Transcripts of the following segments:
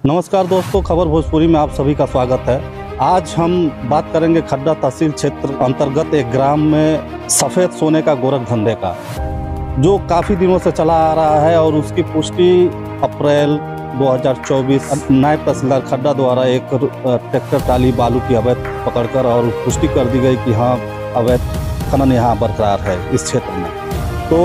नमस्कार दोस्तों, खबर भोजपुरी में आप सभी का स्वागत है। आज हम बात करेंगे खड्डा तहसील क्षेत्र अंतर्गत एक ग्राम में सफ़ेद सोने का गोरख धंधे का, जो काफ़ी दिनों से चला आ रहा है और उसकी पुष्टि अप्रैल 2024 नायब तहसीलदार खड्डा द्वारा एक ट्रैक्टर ट्राली बालू की अवैध पकड़कर और पुष्टि कर दी गई कि हाँ, अवैध खनन यहाँ बरकरार है इस क्षेत्र में। तो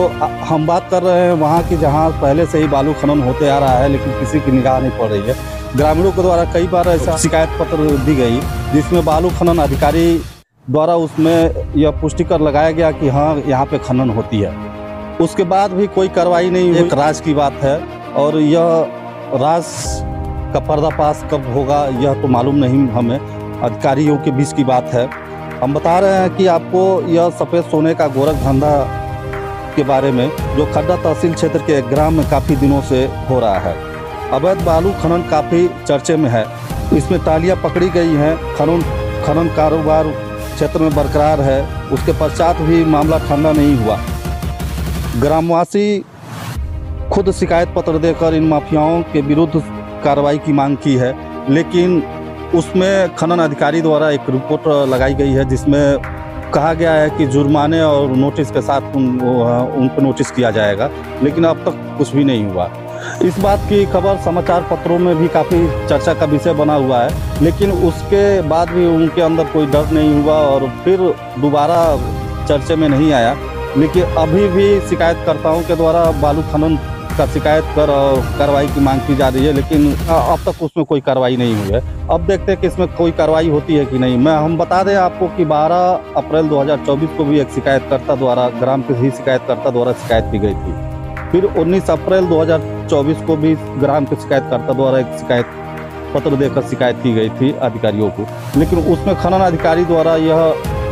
हम बात कर रहे हैं वहाँ की, जहाँ पहले से ही बालू खनन होते आ रहा है लेकिन किसी की निगाह नहीं पड़ रही है। ग्रामीणों के द्वारा कई बार ऐसा शिकायत पत्र दी गई जिसमें बालू खनन अधिकारी द्वारा उसमें यह पुष्टि कर लगाया गया कि हाँ, यहाँ पे खनन होती है। उसके बाद भी कोई कार्रवाई नहीं हुई। एक राज की बात है और यह राज का पर्दाफाश कब होगा यह तो मालूम नहीं हमें, अधिकारियों के बीच की बात है। हम बता रहे हैं कि आपको यह सफ़ेद सोने का गोरख धंधा के बारे में, जो खड्डा तहसील क्षेत्र के एक ग्राम में काफ़ी दिनों से हो रहा है। अवैध बालू खनन काफ़ी चर्चे में है। इसमें टालियाँ पकड़ी गई हैं, खनन कारोबार क्षेत्र में बरकरार है। उसके पश्चात भी मामला ठंडा नहीं हुआ। ग्रामवासी खुद शिकायत पत्र देकर इन माफियाओं के विरुद्ध कार्रवाई की मांग की है, लेकिन उसमें खनन अधिकारी द्वारा एक रिपोर्ट लगाई गई है जिसमें कहा गया है कि जुर्माने और नोटिस के साथ उनको नोटिस किया जाएगा, लेकिन अब तक कुछ भी नहीं हुआ। इस बात की खबर समाचार पत्रों में भी काफ़ी चर्चा का विषय बना हुआ है, लेकिन उसके बाद भी उनके अंदर कोई डर नहीं हुआ और फिर दोबारा चर्चे में नहीं आया। लेकिन अभी भी शिकायतकर्ताओं के द्वारा बालू खनन का शिकायत कर और कार्रवाई की मांग की जा रही है, लेकिन अब तक उसमें कोई कार्रवाई नहीं हुई है। अब देखते हैं कि इसमें कोई कार्रवाई होती है कि नहीं। हम बता दें आपको कि 12 अप्रैल 2024 को भी एक शिकायतकर्ता द्वारा, ग्राम के ही शिकायतकर्ता द्वारा शिकायत की गई थी। फिर 19 अप्रैल 2024 को भी ग्राम के शिकायतकर्ता द्वारा एक शिकायत पत्र देकर शिकायत की गई थी अधिकारियों को, लेकिन उसमें खनन अधिकारी द्वारा यह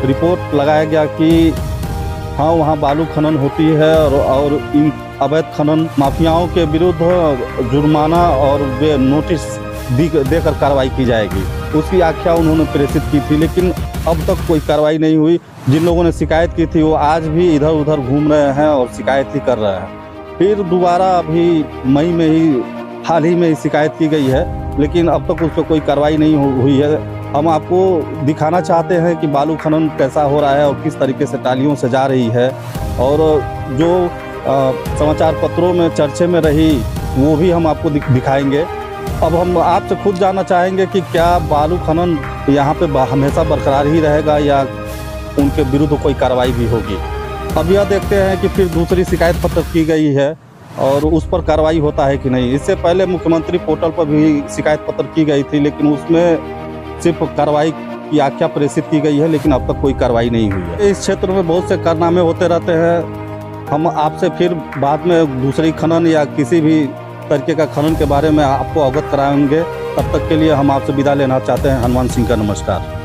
रिपोर्ट लगाया गया कि हाँ, वहाँ बालू खनन होती है और इन अवैध खनन माफियाओं के विरुद्ध जुर्माना और वे नोटिस देकर कार्रवाई की जाएगी, उसकी आख्या उन्होंने प्रेषित की थी। लेकिन अब तक कोई कार्रवाई नहीं हुई। जिन लोगों ने शिकायत की थी वो आज भी इधर उधर घूम रहे हैं और शिकायत ही कर रहे हैं। फिर दोबारा अभी मई में ही, हाल ही में ही शिकायत की गई है, लेकिन अब तक उस पर कोई कार्रवाई नहीं हुई है। हम आपको दिखाना चाहते हैं कि बालू खनन कैसा हो रहा है और किस तरीके से टालियों से जा रही है, और जो समाचार पत्रों में चर्चे में रही वो भी हम आपको दिखाएंगे। अब हम आपसे खुद जानना चाहेंगे कि क्या बालू खनन यहाँ पे हमेशा बरकरार ही रहेगा या उनके विरुद्ध कोई कार्रवाई भी होगी। अब यह देखते हैं कि फिर दूसरी शिकायत पत्र की गई है और उस पर कार्रवाई होता है कि नहीं। इससे पहले मुख्यमंत्री पोर्टल पर भी शिकायत पत्र की गई थी, लेकिन उसमें सिर्फ कार्रवाई की आख्या प्रेषित की गई है, लेकिन अब तक कोई कार्रवाई नहीं हुई है। इस क्षेत्र में बहुत से कारनामे होते रहते हैं। हम आपसे फिर बाद में दूसरी खनन या किसी भी तरीके का खनन के बारे में आपको अवगत कराएंगे। तब तक के लिए हम आपसे विदा लेना चाहते हैं। हनुमान सिंह का नमस्कार।